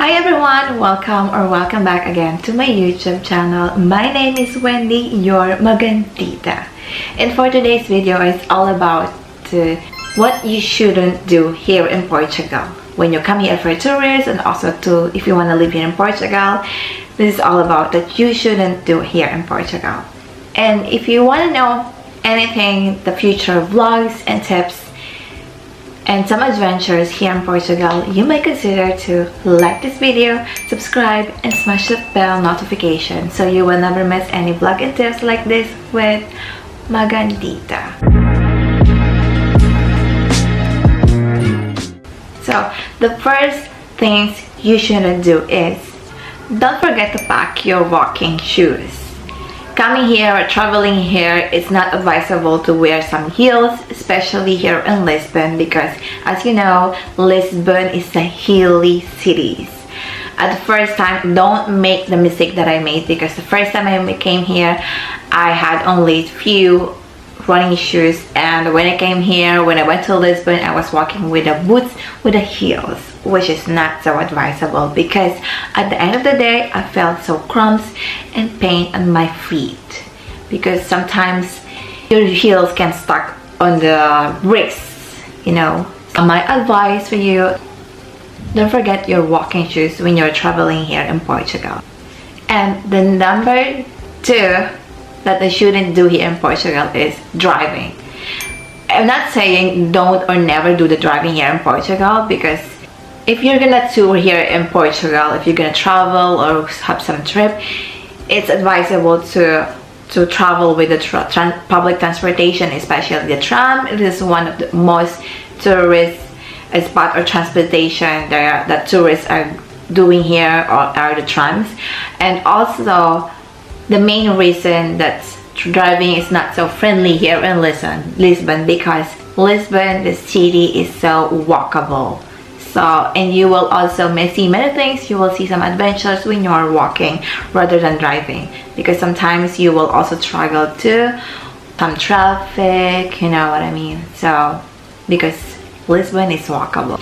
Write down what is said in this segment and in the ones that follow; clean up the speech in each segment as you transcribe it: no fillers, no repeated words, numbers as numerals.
Hi everyone! Welcome back again to my YouTube channel. My name is Wendy, your Magandita. And for today's video, it's all about what you shouldn't do here in Portugal. When you come here for tourists and also if you want to live here in Portugal, this is all about that you shouldn't do here in Portugal. And if you want to know anything, the future vlogs and tips, and some adventures here in Portugal, you may consider to like this video, subscribe, and smash the bell notification so you will never miss any vlog and tips like this with Magandita. So the first things you shouldn't do is don't forget to pack your walking shoes. Coming here or traveling here, it's not advisable to wear some heels, especially here in Lisbon, because as you know, Lisbon is a hilly city. At the first time, don't make the mistake that I made, because the first time I came here, I had only few running shoes, and when I came here, when I went to Lisbon, I was walking with the boots with the heels, which is not so advisable, because at the end of the day I felt so cramps and pain on my feet, because sometimes your heels can stuck on the bricks, you know. So my advice for you, don't forget your walking shoes when you're traveling here in Portugal. And the number two that I shouldn't do here in Portugal is driving. I'm not saying don't or never do the driving here in Portugal, because if you're gonna tour here in Portugal, if you're gonna travel or have some trip, it's advisable to travel with the public transportation, especially the tram. It is one of the most tourist spot or transportation that tourists are doing here are the trams. And also the main reason that driving is not so friendly here in Lisbon, because Lisbon, the city, is so walkable. So, and you will also see many things. You will see some adventures when you are walking rather than driving, because sometimes you will also struggle to some traffic, you know what I mean. So, because Lisbon is walkable.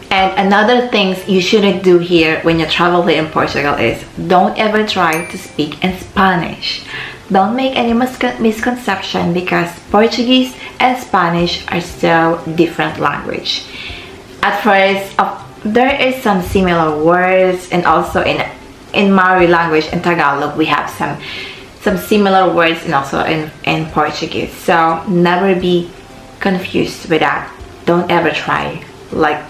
And another things you shouldn't do here when you travel here in Portugal is don't ever try to speak in Spanish. Don't make any misconception, because Portuguese and Spanish are so different language. At first, there is some similar words, and also in Maori language, in Tagalog, we have some similar words, and also in Portuguese. So never be confused with that. Don't ever try like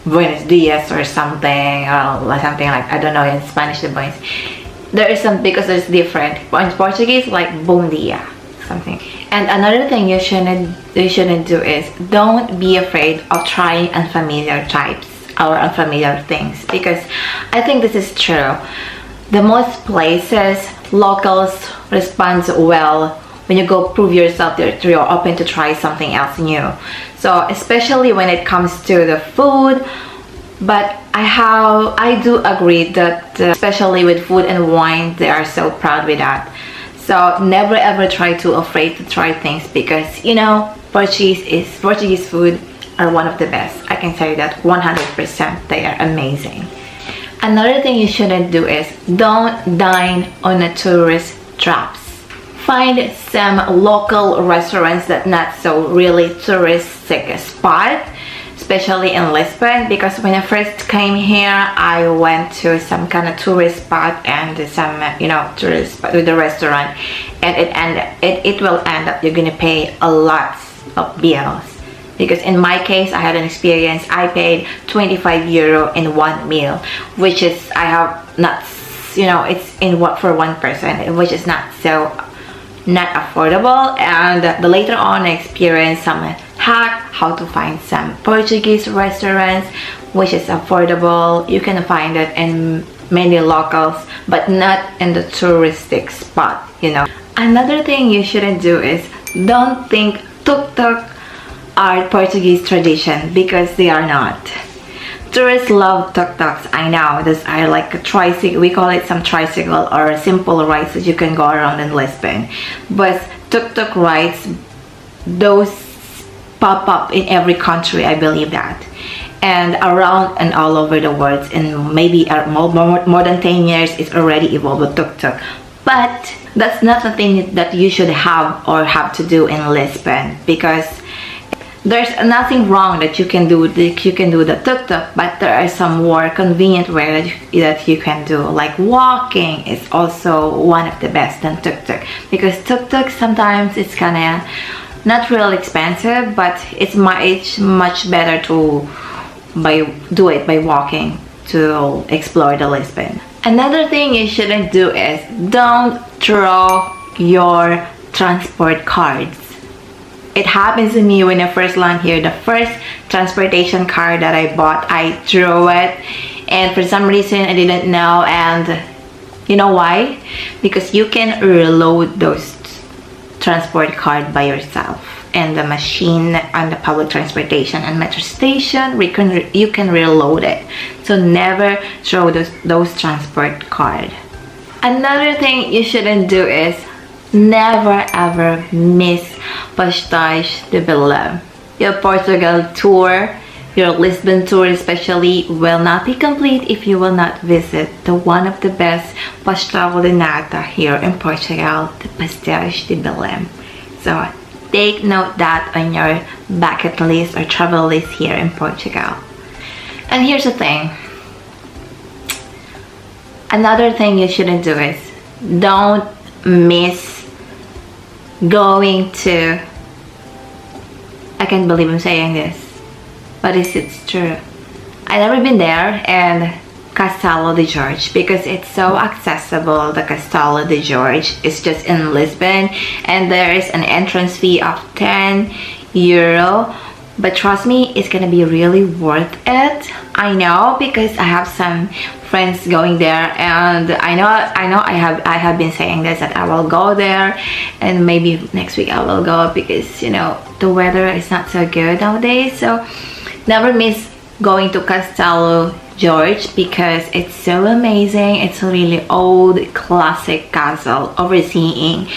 Buenos dias or something, or something like, I don't know, in Spanish the buenos. There is some, because it's different. In Portuguese, like bom dia, something. And another thing you shouldn't do is don't be afraid of trying unfamiliar types or unfamiliar things, because I think this is true. The most places, locals respond well when you go prove yourself that you're open to try something else new. So especially when it comes to the food, but I do agree that especially with food and wine, they are so proud with that. So never ever afraid to try things, because you know Portuguese food are one of the best. I can say that 100%. They are amazing. Another thing you shouldn't do is don't dine on the tourist traps. Find some local restaurants that not so really touristic spot, especially in Lisbon, because when I first came here, I went to some kind of tourist spot and some tourist spot with the restaurant, and it will end up you're gonna pay a lot of bills, because in my case I had an experience. I paid 25 euro in one meal, which is it's in what for one person, which is not affordable. And later on I experienced some hack how to find some Portuguese restaurants which is affordable. You can find it in many locals, but not in the touristic spot, you know. Another thing you shouldn't do is don't think tuk-tuk are Portuguese tradition, because they are not. Tourists love tuk-tuks, I know. These are like a tricycle, we call it some tricycle or a simple rides that you can go around in Lisbon. But tuk-tuk rides, those pop up in every country, I believe that. and around and all over the world, and maybe more than 10 years it's already evolved with tuk-tuk. But that's not the thing that you should have or have to do in Lisbon, because there's nothing wrong that you can do the tuk-tuk, but there are some more convenient ways that you can do, like walking is also one of the best than tuk-tuk, because tuk-tuk sometimes it's kind of not real expensive, but it's much better to do it by walking to explore the Lisbon. Another thing you shouldn't do is don't throw your transport cards. It happens to me when I first landed here. The first transportation card that I bought, I threw it, and for some reason I didn't know. And you know why? Because you can reload those transport card by yourself, and the machine on the public transportation and metro station, you can reload it. So never throw those transport card. Another thing you shouldn't do is never ever miss Pastéis de Belém. Your Portugal tour, your Lisbon tour especially, will not be complete if you will not visit the one of the best pastel de nata here in Portugal, the Pastéis de Belém. So take note that on your bucket list or travel list here in Portugal. And here's the thing. Another thing you shouldn't do is don't miss going to, I can't believe I'm saying this, but it's true. I've never been there, and Castelo de Jorge, because it's so accessible. The Castelo de Jorge is just in Lisbon, and there is an entrance fee of €10, but trust me, it's gonna be really worth it. I know, because I have some friends going there, and I know I have been saying this, that I will go there, and maybe next week I will go, because you know the weather is not so good nowadays. So never miss going to Castelo Jorge, because it's so amazing. It's a really old classic castle overseeing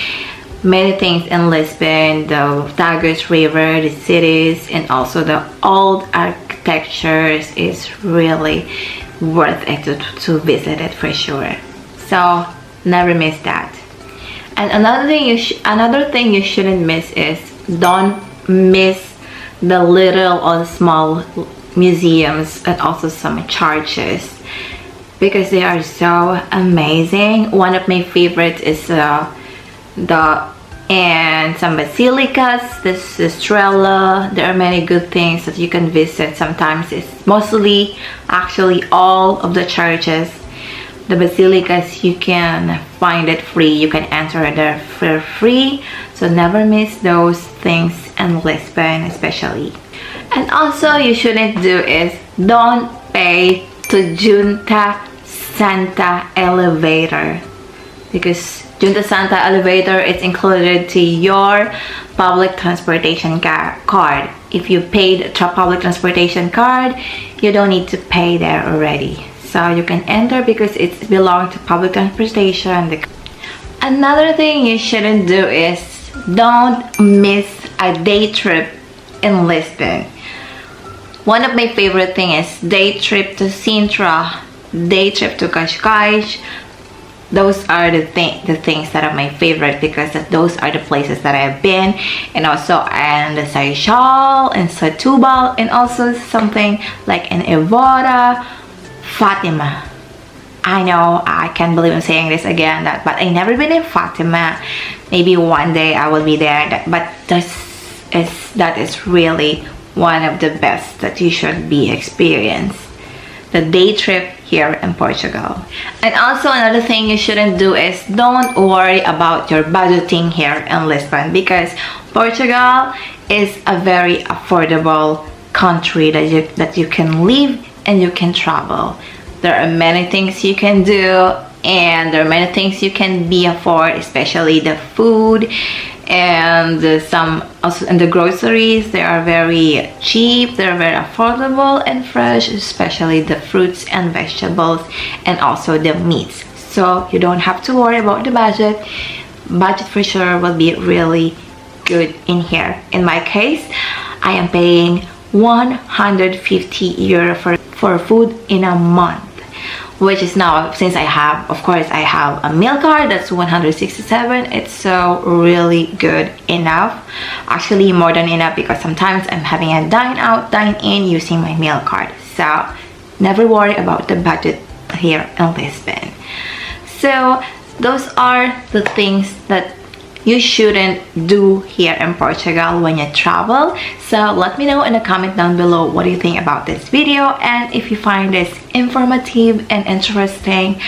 many things in Lisbon, the Tagus River, the cities, and also the old architectures. Is really worth it to visit it for sure. So never miss that. And another thing you shouldn't miss is don't miss the little or small museums and also some churches, because they are so amazing. One of my favorites is and some basilicas, this is Estrella. There are many good things that you can visit. Sometimes it's mostly, actually all of the churches, the basilicas, you can find it free. You can enter there for free. So never miss those things in Lisbon especially. And also you shouldn't do is don't pay to Junta Santa elevator, because Junta Santa elevator is included to your public transportation card. If you paid a public transportation card, you don't need to pay there already. So you can enter because it belongs to public transportation. Another thing you shouldn't do is don't miss a day trip in Lisbon. One of my favorite things is day trip to Sintra, day trip to Cascais. Those are the things that are my favorite, because those are the places that I've been, and also in the Seychelles and Setúbal, and also something like in Evora, Fatima. I know I can't believe I'm saying this again, but I never been in Fatima. Maybe one day I will be there, but that is really one of the best that you should be experienced. The day trip here in Portugal. And also another thing you shouldn't do is don't worry about your budgeting here in Lisbon, because Portugal is a very affordable country that you can live and you can travel. There are many things you can do, and there are many things you can be afford, especially the food and also in the groceries. They are very cheap, they're very affordable and fresh, especially the fruits and vegetables, and also the meats. So you don't have to worry about the budget for sure will be really good in here. In my case, I am paying 150 euro for food in a month, which is now, since I have, of course, I have a meal card, that's 167. It's so really good enough, actually more than enough, because sometimes I'm having a dine out, dine in using my meal card. So never worry about the budget here in Lisbon. So those are the things that you shouldn't do here in Portugal when you travel. So let me know in the comment down below what do you think about this video, and if you find this informative and interesting,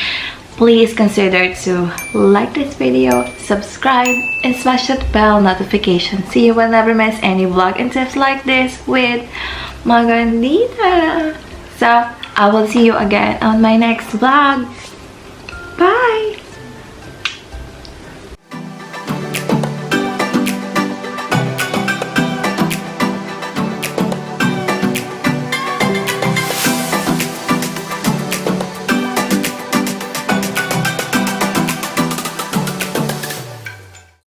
please consider to like this video, subscribe, and smash that bell notification so you will never miss any vlog and tips like this with Magandita. So I will see you again on my next vlog. Bye!